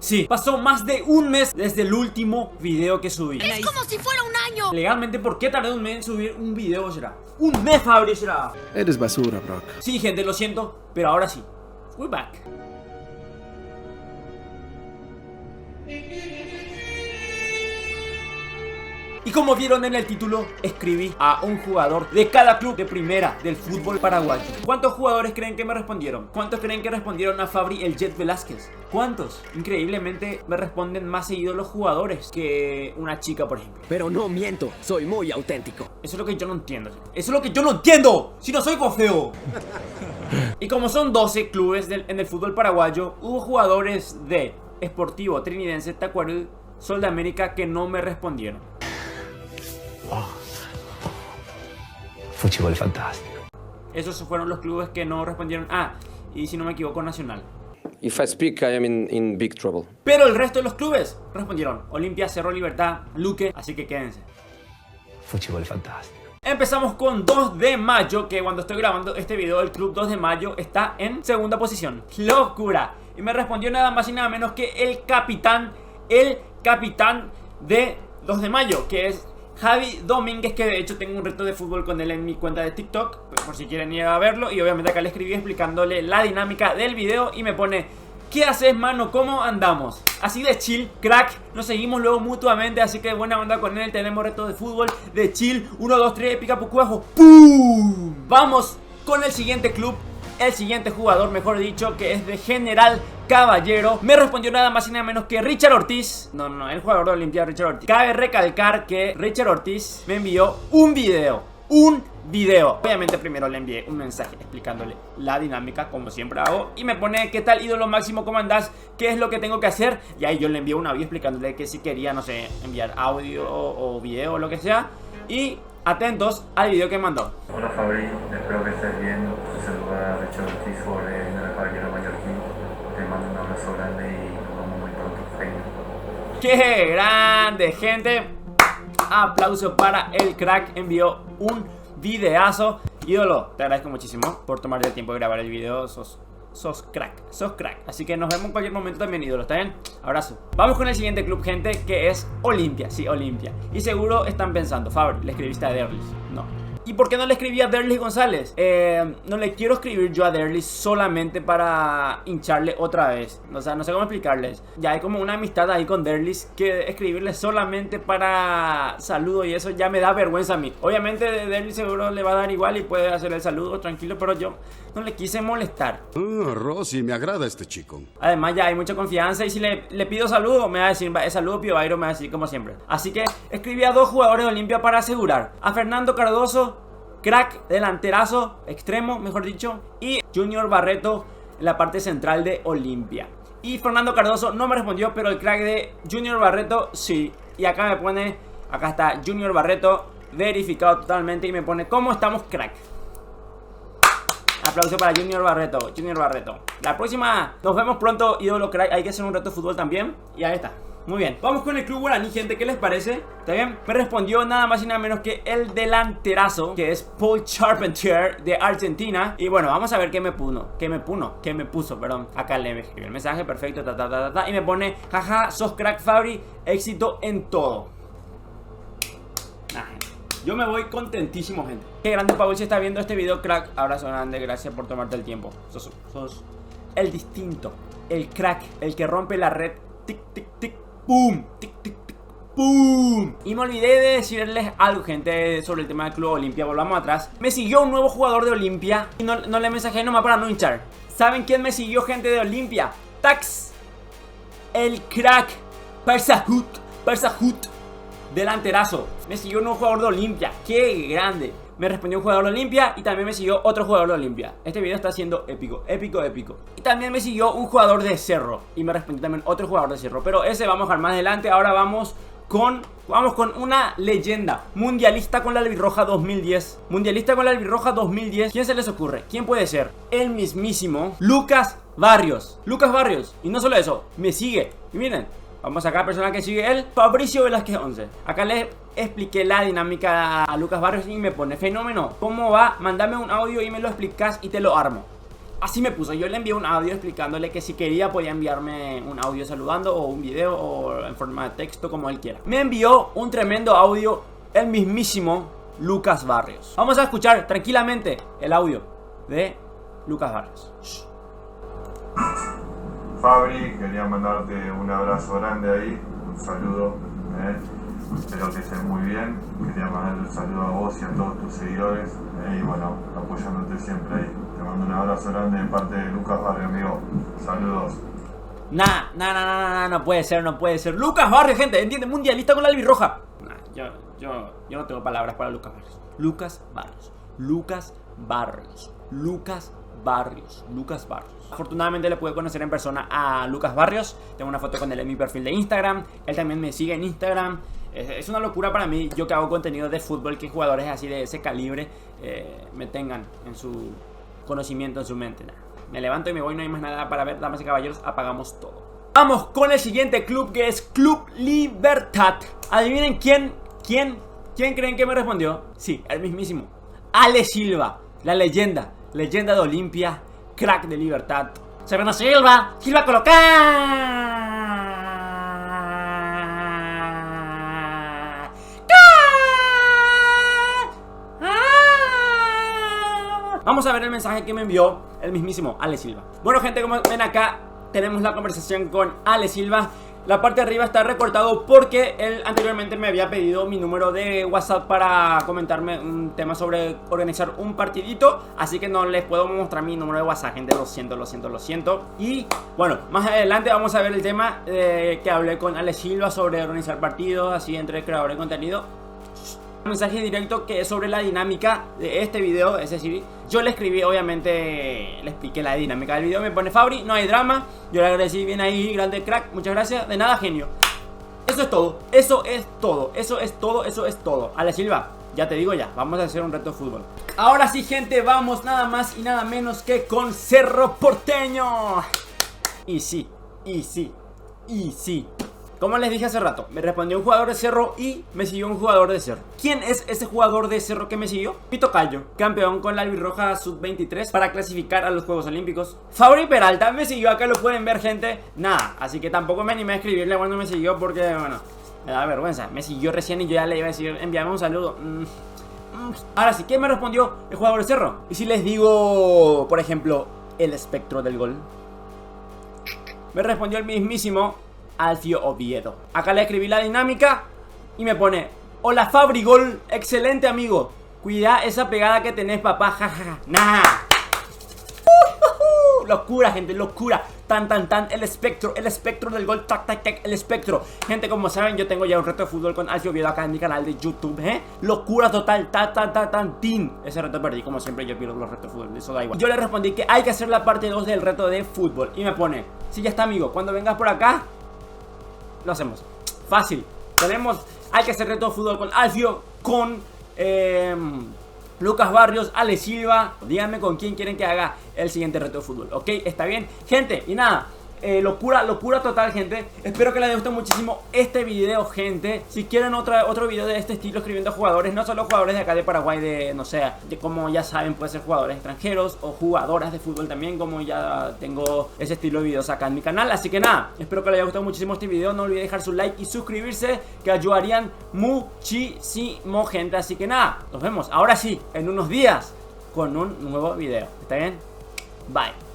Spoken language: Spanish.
Sí, pasó más de un mes desde el último video que subí. Es como si fuera un año. Legalmente, ¿por qué tardé un mes en subir un video, será? ¡Un mes, Fabri, será! Eres basura, Brock. Sí, gente, lo siento, pero ahora sí. We're back. Y como vieron en el título, escribí a un jugador de cada club de primera del fútbol paraguayo. ¿Cuántos jugadores creen que me respondieron? ¿Cuántos creen que respondieron a Fabri el Jet Velázquez? ¿Cuántos? Increíblemente me responden más seguido los jugadores que una chica, por ejemplo. Pero no miento, soy muy auténtico. Eso es lo que yo no entiendo. Eso es lo que yo no entiendo. Si no soy feo. Y como son 12 clubes en el fútbol paraguayo, hubo jugadores de Sportivo, Trinidense, Tacuarembó, Sol de América que no me respondieron. Fútbol fantástico. Esos fueron los clubes que no respondieron. Ah, y si no me equivoco, Nacional. If I speak, I am in big trouble. Pero el resto de los clubes respondieron. Olimpia, Cerro Libertad, Luque, así que quédense. Fútbol fantástico. Empezamos con 2 de mayo, que cuando estoy grabando este video, el club 2 de mayo está en segunda posición. ¡Locura! Y me respondió nada más y nada menos que el capitán de 2 de mayo, que es Javi Domínguez, que de hecho tengo un reto de fútbol con él en mi cuenta de TikTok, por si quieren ir a verlo. Y obviamente acá le escribí explicándole la dinámica del video y me pone: ¿qué haces, mano? ¿Cómo andamos? Así de chill, crack. Nos seguimos luego mutuamente, así que buena onda con él. Tenemos retos de fútbol, de chill. 1, 2, 3, pica pucuajo. ¡Pum! Vamos con el siguiente club. El siguiente jugador, mejor dicho, que es de General Caballero. Me respondió nada más y nada menos que Richard Ortiz. No, el jugador de Olimpia, Richard Ortiz. Cabe recalcar que Richard Ortiz me envió un video. Obviamente primero le envié un mensaje explicándole la dinámica, como siempre hago, y me pone: ¿qué tal, ídolo máximo? ¿Cómo andás? ¿Qué es lo que tengo que hacer? Y ahí yo le envié un audio explicándole que si quería, no sé, enviar audio o video o lo que sea. Y atentos al video que mandó. Hola Fabri, espero que estés bien. Te saluda Richard Ortiz, jugador de General Caballero Mallorquín. Te mando un abrazo grande y nos vemos muy pronto. ¡Qué grande, gente! Aplauso para el crack. Envió un videazo. Ídolo, te agradezco muchísimo por tomarte el tiempo de grabar el video. Sos crack. Así que nos vemos en cualquier momento también, ídolo, ¿está bien? Abrazo. Vamos con el siguiente club, gente, que es Olimpia. Sí, Olimpia. Y seguro están pensando: Fabri, ¿le escribiste a Derlis? No. ¿Y por qué no le escribí a Derlis González? No le quiero escribir yo a Derlis solamente para hincharle otra vez. O sea, no sé cómo explicarles. Ya hay como una amistad ahí con Derlis, que escribirle solamente para saludo y eso ya me da vergüenza a mí. Obviamente Derlis seguro le va a dar igual y puede hacer el saludo tranquilo, pero yo no le quise molestar. Rosy, me agrada este chico. Además ya hay mucha confianza y si le pido saludo, me va a decir: saludo Pío Bairo, me va a decir como siempre. Así que escribí a 2 jugadores de Olimpia para asegurar. A Fernando Cardoso, crack, delanterazo, extremo, mejor dicho, y Junior Barreto en la parte central de Olimpia. Y Fernando Cardoso no me respondió, pero el crack de Junior Barreto sí. Y acá me pone, acá está Junior Barreto, verificado totalmente, y me pone: ¿cómo estamos, crack? Aplauso para Junior Barreto. La próxima, nos vemos pronto, ídolo crack. Hay que hacer un reto de fútbol también. Y ahí está. Muy bien, vamos con el club guaraní, gente, ¿qué les parece? ¿Está bien? Me respondió nada más y nada menos que el delanterazo, que es Paul Charpentier de Argentina. Y bueno, vamos a ver qué me puso, perdón. Acá le escribí el mensaje, perfecto, y me pone: jaja, sos crack, Fabri, éxito en todo. Gente, yo me voy contentísimo, gente. Qué grande, Paul, si está viendo este video, crack. Abrazo grande, gracias por tomarte el tiempo. Sos el distinto, el crack, el que rompe la red. Tic, tic, tic. ¡Pum! ¡Tic, tic, tic! ¡Pum! Y me olvidé de decirles algo, gente, sobre el tema del Club Olimpia. Volvamos atrás. Me siguió un nuevo jugador de Olimpia y no le mensajé nomás para no hinchar. ¿Saben quién me siguió, gente de Olimpia? Tax, el crack Persahut, delanterazo. Me siguió un nuevo jugador de Olimpia. ¡Qué grande! Me respondió un jugador de Olimpia y también me siguió otro jugador de Olimpia. Este video está siendo épico. Y también me siguió un jugador de Cerro y me respondió también otro jugador de Cerro, pero ese vamos a dejar más adelante. Ahora vamos con una leyenda mundialista con la albirroja 2010. ¿Quién se les ocurre? ¿Quién puede ser? El mismísimo Lucas Barrios. Y no solo eso, me sigue. Y miren, vamos acá, persona que sigue él, Fabricio Velázquez 11. Acá les expliqué la dinámica a Lucas Barrios y me pone: fenómeno, ¿cómo va? Mándame un audio y me lo explicas y te lo armo. Así me puso, yo le envié un audio explicándole que si quería podía enviarme un audio saludando o un video o en forma de texto, como él quiera. Me envió un tremendo audio el mismísimo Lucas Barrios. Vamos a escuchar tranquilamente el audio de Lucas Barrios. Shh. Fabri, quería mandarte un abrazo grande ahí, un saludo, espero que estés muy bien. Quería mandarle un saludo a vos y a todos tus seguidores, y bueno, apoyándote siempre ahí. Te mando un abrazo grande de parte de Lucas Barrios, amigo. Saludos. No puede ser, no puede ser. Lucas Barrios, gente, ¿entiende? Mundialista con la albirroja. Yo no tengo palabras para Lucas Barrios. Lucas Barrios, Lucas Barrios, Lucas Barrios, Lucas Barrios. Afortunadamente le pude conocer en persona a Lucas Barrios. Tengo una foto con él en mi perfil de Instagram. Él también me sigue en Instagram. Es una locura para mí, yo que hago contenido de fútbol, que jugadores así de ese calibre me tengan en su conocimiento, en su mente. Me levanto y me voy, no hay más nada para ver. Damas y caballeros, apagamos todo. Vamos con el siguiente club, que es Club Libertad. Adivinen quién creen que me respondió. Sí, el mismísimo Ale Silva, la leyenda de Olimpia, crack de Libertad. Silva colocar. Vamos a ver el mensaje que me envió el mismísimo Ale Silva. Bueno, gente, como ven acá, tenemos la conversación con Ale Silva. La parte de arriba está recortado porque él anteriormente me había pedido mi número de WhatsApp para comentarme un tema sobre organizar un partidito. Así que no les puedo mostrar mi número de WhatsApp, gente. Lo siento. Y bueno, más adelante vamos a ver el tema que hablé con Ale Silva sobre organizar partidos así entre creadores de contenido. Un mensaje directo que es sobre la dinámica de este video. Es decir, yo le escribí, obviamente le expliqué la dinámica del video. Me pone Fabri, no hay drama. Yo le agradecí, bien ahí, grande crack, muchas gracias. De nada, genio. Eso es todo. Ale Silva, ya te digo ya, vamos a hacer un reto de fútbol. Ahora sí, gente, vamos nada más y nada menos que con Cerro Porteño. Y sí. Como les dije hace rato, me respondió un jugador de Cerro y me siguió un jugador de Cerro. ¿Quién es ese jugador de Cerro que me siguió? Mi tocayo, campeón con la albirroja sub-23 para clasificar a los Juegos Olímpicos. Fabri Peralta me siguió, acá lo pueden ver, gente. Nada, así que tampoco me animé a escribirle cuando me siguió porque, bueno, me da vergüenza. Me siguió recién y yo ya le iba a decir, envíame un saludo. Ahora sí, ¿quién me respondió? El jugador de Cerro. Y si les digo, por ejemplo, el espectro del gol, me respondió el mismísimo Alfio Oviedo. Acá le escribí la dinámica y me pone: hola Fabri, gol, excelente amigo. Cuida esa pegada que tenés, papá, jajaja. Nah. Locura, gente, locura. Tan, el espectro del gol, el espectro. Gente, como saben, yo tengo ya un reto de fútbol con Alfio Oviedo acá en mi canal de YouTube, locura total, tin. Ese reto perdí, como siempre yo pierdo los retos de fútbol, eso da igual. Yo le respondí que hay que hacer la parte 2 del reto de fútbol. Y me pone: sí, ya está, amigo, cuando vengas por acá lo hacemos. Fácil. Hay que hacer reto de fútbol con Alfio, con Lucas Barrios, Ale Silva. Díganme con quién quieren que haga el siguiente reto de fútbol. ¿Ok? ¿Está bien? Gente, y nada, locura total, gente. Espero que les guste muchísimo este video, gente. Si quieren otro video de este estilo, escribiendo jugadores, no solo jugadores de acá de Paraguay, no sé, de como ya saben, puede ser jugadores extranjeros o jugadoras de fútbol también, como ya tengo ese estilo de videos acá en mi canal. Así que nada, espero que les haya gustado muchísimo este video. No olviden dejar su like y suscribirse, que ayudarían muchísimo, gente. Así que nada, nos vemos ahora sí, en unos días, con un nuevo video. ¿Está bien? Bye.